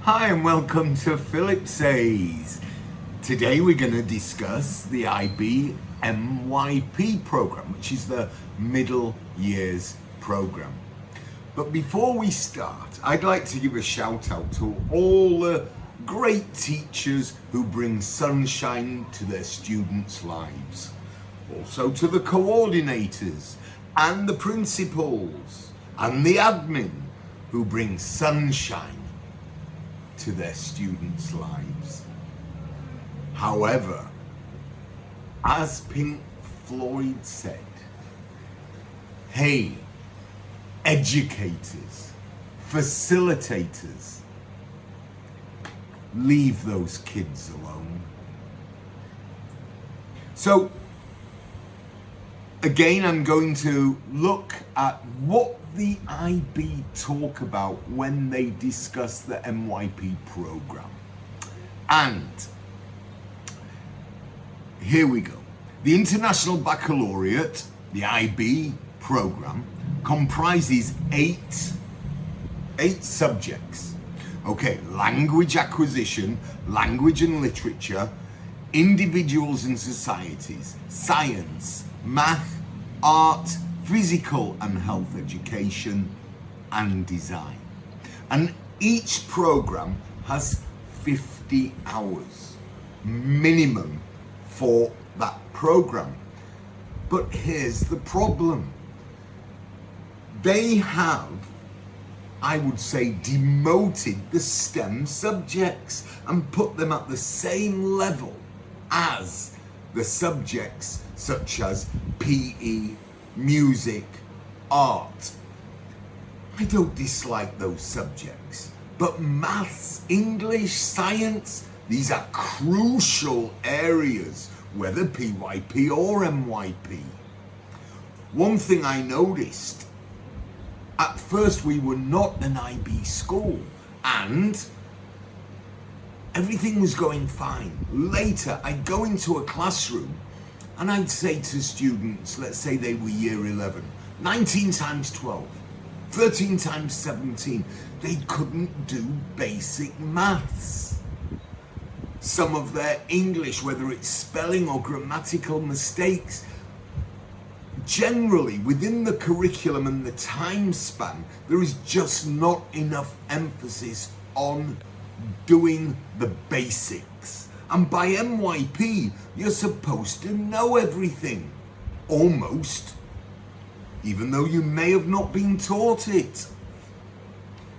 Hi and welcome to Philip Says. Today we're going to discuss the IB MYP program, which is the middle years program. But before we start, I'd like to give a shout out to all the great teachers who bring sunshine to their students' lives. Also to the coordinators and the principals and the admin who bring sunshine to their students' lives. However, as Pink Floyd said, hey, educators, facilitators, leave those kids alone. So, again, I'm going to look at what the IB talk about when they discuss the MYP program. And here we go. The International Baccalaureate, the IB program, comprises eight subjects. Okay, language acquisition, language and literature, individuals and societies, science, math, art, physical and health education, and design. And each program has 50 hours minimum for that program. But here's the problem. They have, I would say, demoted the STEM subjects and put them at the same level as the subjects such as PE, music, art. I don't dislike those subjects, but maths, English, science, these are crucial areas, whether PYP or MYP. One thing I noticed, at first we were not an IB school and everything was going fine. Later, I'd go into a classroom and I'd say to students, let's say they were year 11, 19 times 12, 13 times 17, they couldn't do basic maths. Some of their English, whether it's spelling or grammatical mistakes, generally within the curriculum and the time span, there is just not enough emphasis on doing the basics. And by MYP, you're supposed to know everything, almost, even though you may have not been taught it.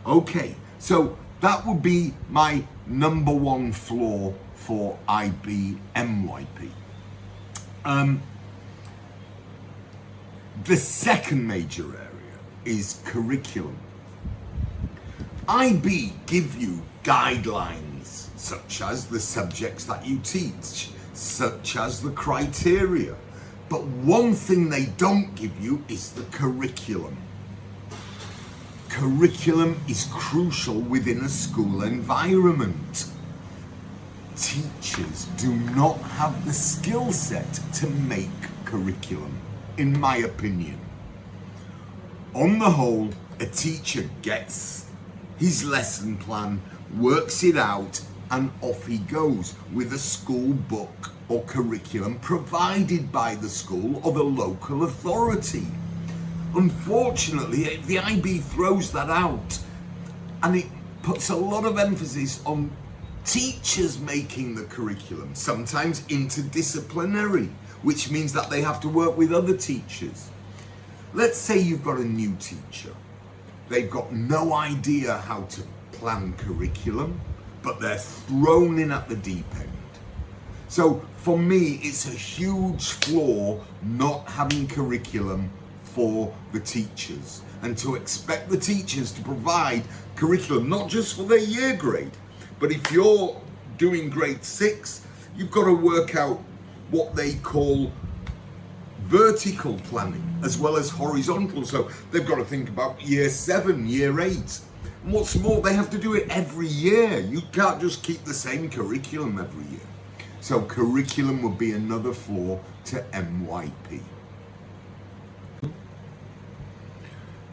Okay, so that would be my number one flaw for IB MYP. The second major area is curriculum. IB give you guidelines, such as the subjects that you teach, such as the criteria. But one thing they don't give you is the curriculum. Curriculum is crucial within a school environment. Teachers do not have the skill set to make curriculum, in my opinion. On the whole, a teacher gets his lesson plan, works it out, and off he goes with a school book or curriculum provided by the school or the local authority. Unfortunately, the IB throws that out and it puts a lot of emphasis on teachers making the curriculum, sometimes interdisciplinary, which means that they have to work with other teachers. Let's say you've got a new teacher. They've got no idea how to plan curriculum, but they're thrown in at the deep end. So for me, it's a huge flaw not having curriculum for the teachers, and to expect the teachers to provide curriculum, not just for their year grade, but if you're doing grade 6, you've got to work out what they call vertical planning as well as horizontal. So they've got to think about year 7, year 8. And what's more, they have to do it every year. You can't just keep the same curriculum every year. So curriculum would be another flaw to MYP.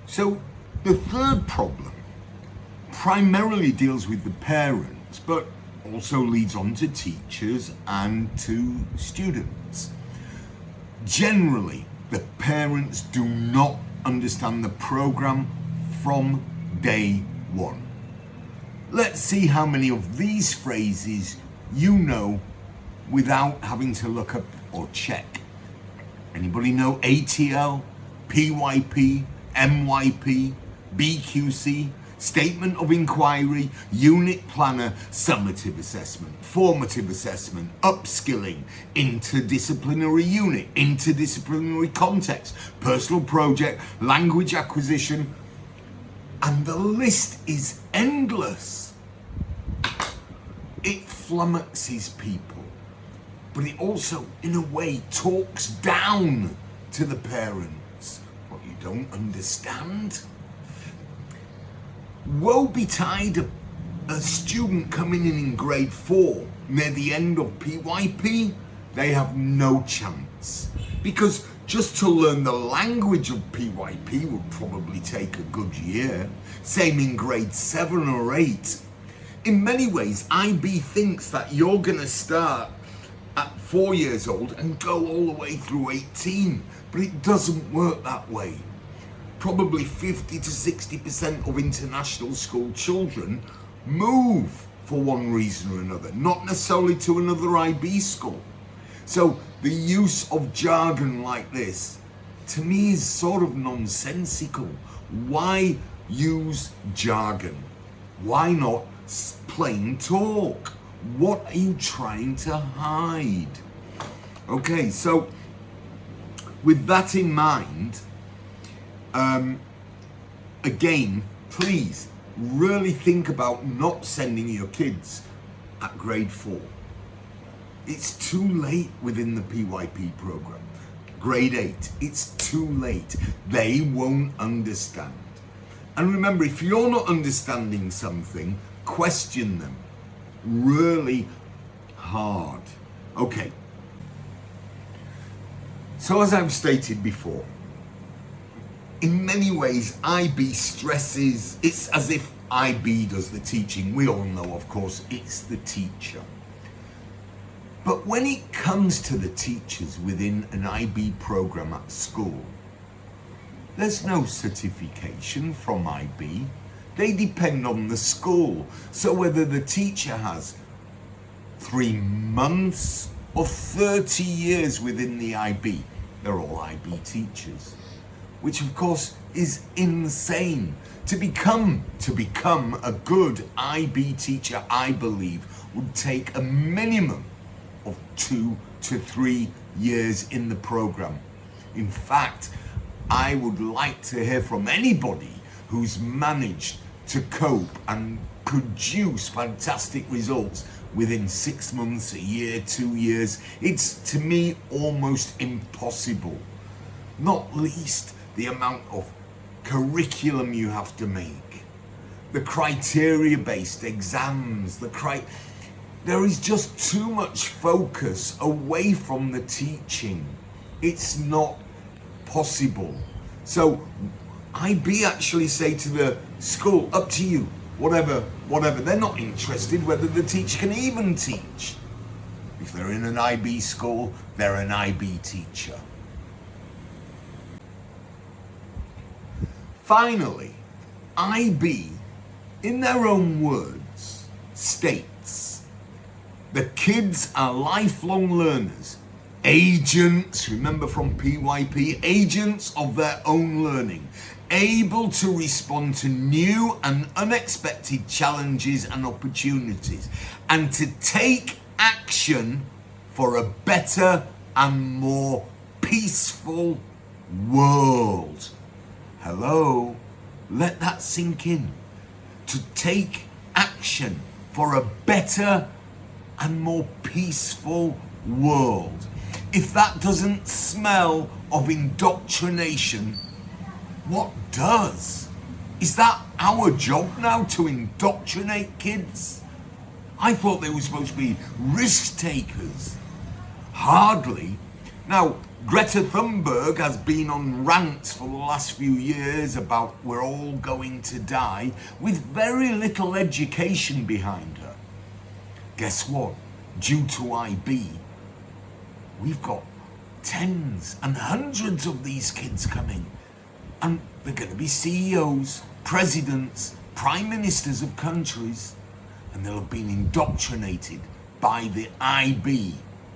So the third problem primarily deals with the parents, but also leads on to teachers and to students. Generally, the parents do not understand the program from day one. Let's see how many of these phrases you know without having to look up or check. Anybody know ATL, PYP, MYP, BQC, Statement of Inquiry, Unit Planner, Summative Assessment, Formative Assessment, Upskilling, Interdisciplinary Unit, Interdisciplinary Context, Personal Project, Language Acquisition, and the list is endless. It flummoxes people, but it also, in a way, talks down to the parents. What, you don't understand? Woe betide a student coming in grade 4 near the end of PYP. They have no chance, because just to learn the language of PYP would probably take a good year. Same in grade 7 or 8. In many ways, IB thinks that you're going to start at 4 years old and go all the way through 18, but it doesn't work that way. Probably 50 to 60% of international school children move for one reason or another, not necessarily to another IB school. So the use of jargon like this, to me, is sort of nonsensical. Why use jargon? Why not plain talk? What are you trying to hide? Okay, so with that in mind, again, please really think about not sending your kids at grade 4. It's too late within the PYP program. Grade 8, it's too late. They won't understand. And remember, if you're not understanding something, question them really hard. Okay. So as I've stated before, in many ways, IB stresses, it's as if IB does the teaching. We all know, of course, it's the teacher. But when it comes to the teachers within an IB program at school, there's no certification from IB. They depend on the school. So whether the teacher has 3 months or 30 years within the IB, they're all IB teachers, which of course is insane. To become a good IB teacher, I believe, would take a minimum of 2 to 3 years in the program. In fact, I would like to hear from anybody who's managed to cope and produce fantastic results within 6 months, a year, 2 years. It's, to me, almost impossible. Not least the amount of curriculum you have to make, the criteria-based exams, there is just too much focus away from the teaching. It's not possible. So IB actually say to the school, up to you, whatever. They're not interested whether the teacher can even teach. If they're in an IB school, they're an IB teacher. Finally, IB, in their own words, states the kids are lifelong learners, agents, remember from PYP, agents of their own learning, able to respond to new and unexpected challenges and opportunities, and to take action for a better and more peaceful world. Hello, let that sink in. To take action for a better and more peaceful world. If that doesn't smell of indoctrination, what does? Is that our job now, to indoctrinate kids? I thought they were supposed to be risk takers. Hardly. Now, Greta Thunberg has been on rants for the last few years about we're all going to die with very little education behind her. Guess what? Due to IB, we've got tens and hundreds of these kids coming, and they're going to be CEOs, presidents, prime ministers of countries, and they'll have been indoctrinated by the IB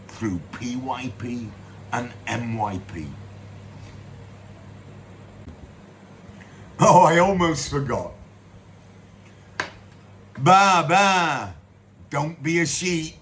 through PYP and MYP. Oh, I almost forgot. Ba, don't be a sheep.